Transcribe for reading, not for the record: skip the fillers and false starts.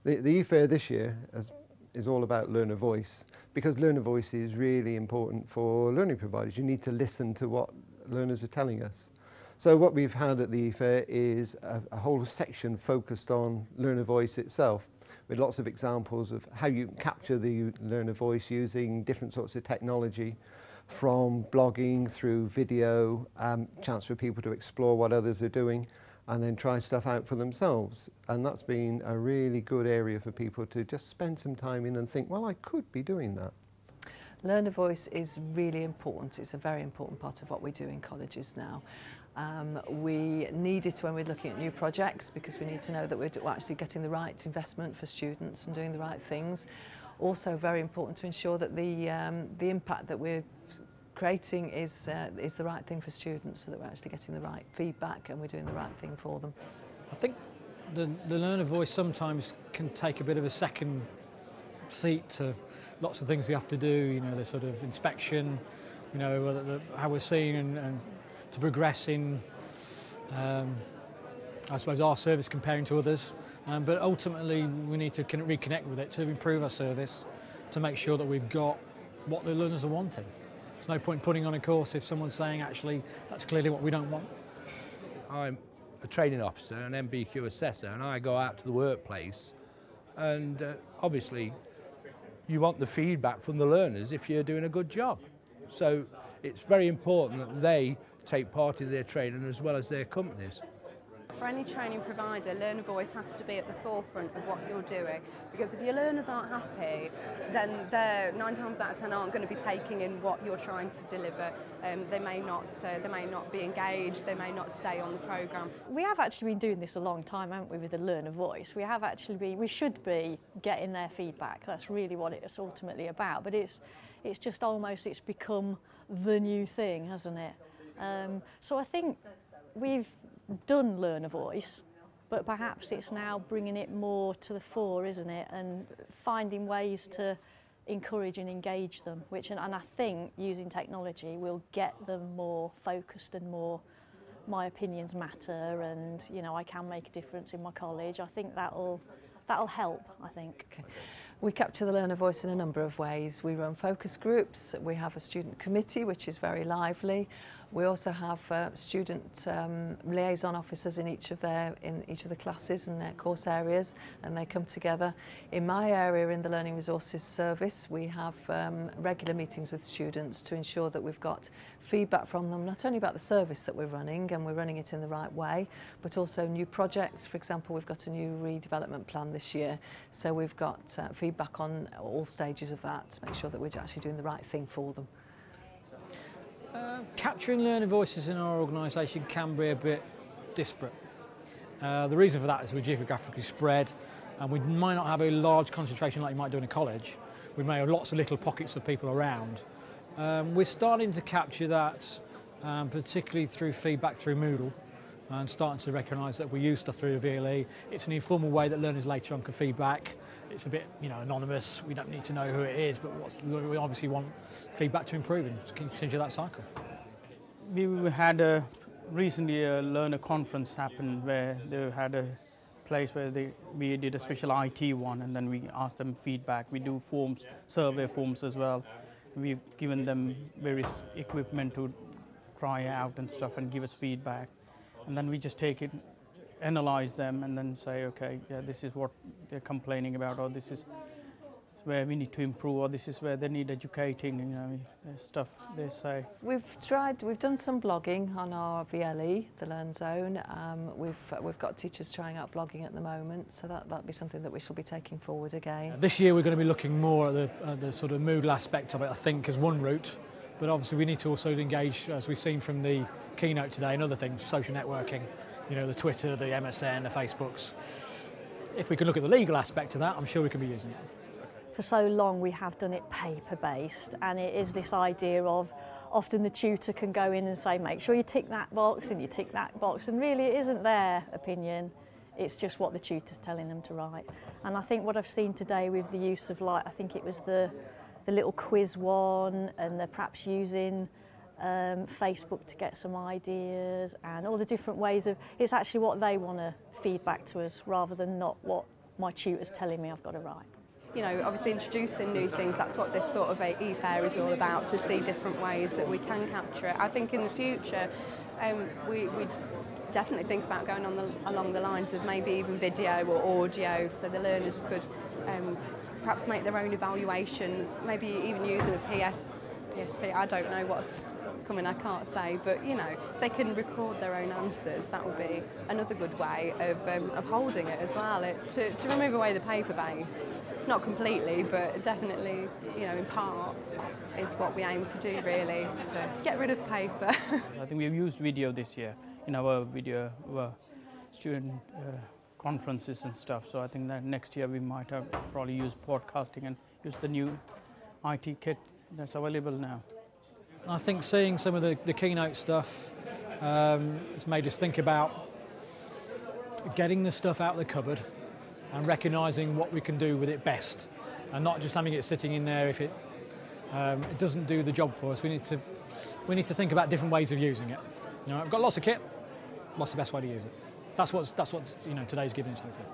The e-fair this year is all about learner voice, because learner voice is really important for learning providers. You need to listen to what learners are telling us. So what we've had at the e-fair is a whole section focused on learner voice itself, with lots of examples of how you capture the learner voice using different sorts of technology, from blogging through video, chance for people to explore what others are doing, and then try stuff out for themselves. And that's been a really good area for people to just spend some time in and think, well, I could be doing that. Learner voice is really important. It's a very important part of what we do in colleges now. We need it when we're looking at new projects, because we need to know that we're actually getting the right investment for students and doing the right things. Also very important to ensure that the impact that we're creating is the right thing for students, so that we're actually getting the right feedback and we're doing the right thing for them. I think the learner voice sometimes can take a bit of a second seat to lots of things we have to do, you know, the sort of inspection, you know, how we're seeing and to progress in, I suppose, our service comparing to others. But ultimately we need to reconnect with it to improve our service, to make sure that we've got what the learners are wanting. There's no point putting on a course if someone's saying, actually, that's clearly what we don't want. I'm a training officer, an MBQ assessor, and I go out to the workplace, and obviously you want the feedback from the learners if you're doing a good job. So it's very important that they take part in their training as well as their companies. For any training provider, learner voice has to be at the forefront of what you're doing, because if your learners aren't happy, then they're 9 times out of 10 aren't going to be taking in what you're trying to deliver. They may not be engaged, they may not stay on the programme. We have actually been doing this a long time, haven't we, with the learner voice. We should be getting their feedback. That's really what it's ultimately about. But it's just almost, it's become the new thing, hasn't it? So I think we've done learner voice, but perhaps it's now bringing it more to the fore, isn't it, and finding ways to encourage and engage them, and I think using technology will get them more focused and more, my opinions matter, and you know, I can make a difference in my college. I think that'll help, I think. Okay. We capture the learner voice in a number of ways. We run focus groups, we have a student committee which is very lively. We also have student liaison officers in each of the classes and their course areas, and they come together. In my area, in the Learning Resources Service, we have regular meetings with students to ensure that we've got feedback from them, not only about the service that we're running and we're running it in the right way, but also new projects. For example, we've got a new redevelopment plan this year, so we've got feedback on all stages of that to make sure that we're actually doing the right thing for them. Capturing learner voices in our organisation can be a bit disparate. The reason for that is we're geographically spread, and we might not have a large concentration like you might do in a college. We may have lots of little pockets of people around. We're starting to capture that, particularly through feedback through Moodle, and starting to recognise that we use stuff through VLE. It's an informal way that learners later on can feedback. It's a bit, you know, anonymous. We don't need to know who it is, but we obviously want feedback to improve and continue that cycle. We had recently a learner conference happen where they had a place where we did a special IT one, and then we asked them feedback. We do forms, survey forms as well. We've given them various equipment to try out and stuff and give us feedback. And then we just take it, analyze them, and then say, okay, yeah, this is what they're complaining about, or this is where we need to improve, or this is where they need educating, you know, stuff they say. We've done some blogging on our VLE, the Learn Zone. We've got teachers trying out blogging at the moment, so that'll be something that we shall be taking forward again. This year we're going to be looking more at the sort of Moodle aspect of it, I think, as one route. But obviously we need to also engage, as we've seen from the Keynote today, and other things, social networking, you know, the Twitter, the MSN, the Facebooks. If we can look at the legal aspect of that, I'm sure we can be using it. For so long we have done it paper-based, and it is this idea of often the tutor can go in and say, make sure you tick that box and you tick that box, and really it isn't their opinion, it's just what the tutor's telling them to write. And I think what I've seen today with the use of, like, I think it was the little quiz one, and they're perhaps using Facebook to get some ideas, and all the different ways of, it's actually what they want to feedback to us rather than not what my tutor's telling me I've got to write. You know, obviously introducing new things, that's what this sort of e-fair is all about, to see different ways that we can capture it. I think in the future we'd definitely think about going along the lines of maybe even video or audio, so the learners could perhaps make their own evaluations, maybe even using a PSP, I don't know what's coming, I can't say, but you know, they can record their own answers. That will be another good way of holding it as well, to remove away the paper-based. Not completely, but definitely, you know, in part, is what we aim to do really, to get rid of paper. I think we've used video this year in our student conferences and stuff, so I think that next year we might have probably use podcasting and use the new IT kit that's available now. I think seeing some of the Keynote stuff has made us think about getting the stuff out of the cupboard and recognising what we can do with it best, and not just having it sitting in there if it doesn't do the job for us. We need to think about different ways of using it. You know, I've got lots of kit. What's the best way to use it? That's what's you know, today's giving us hopefully.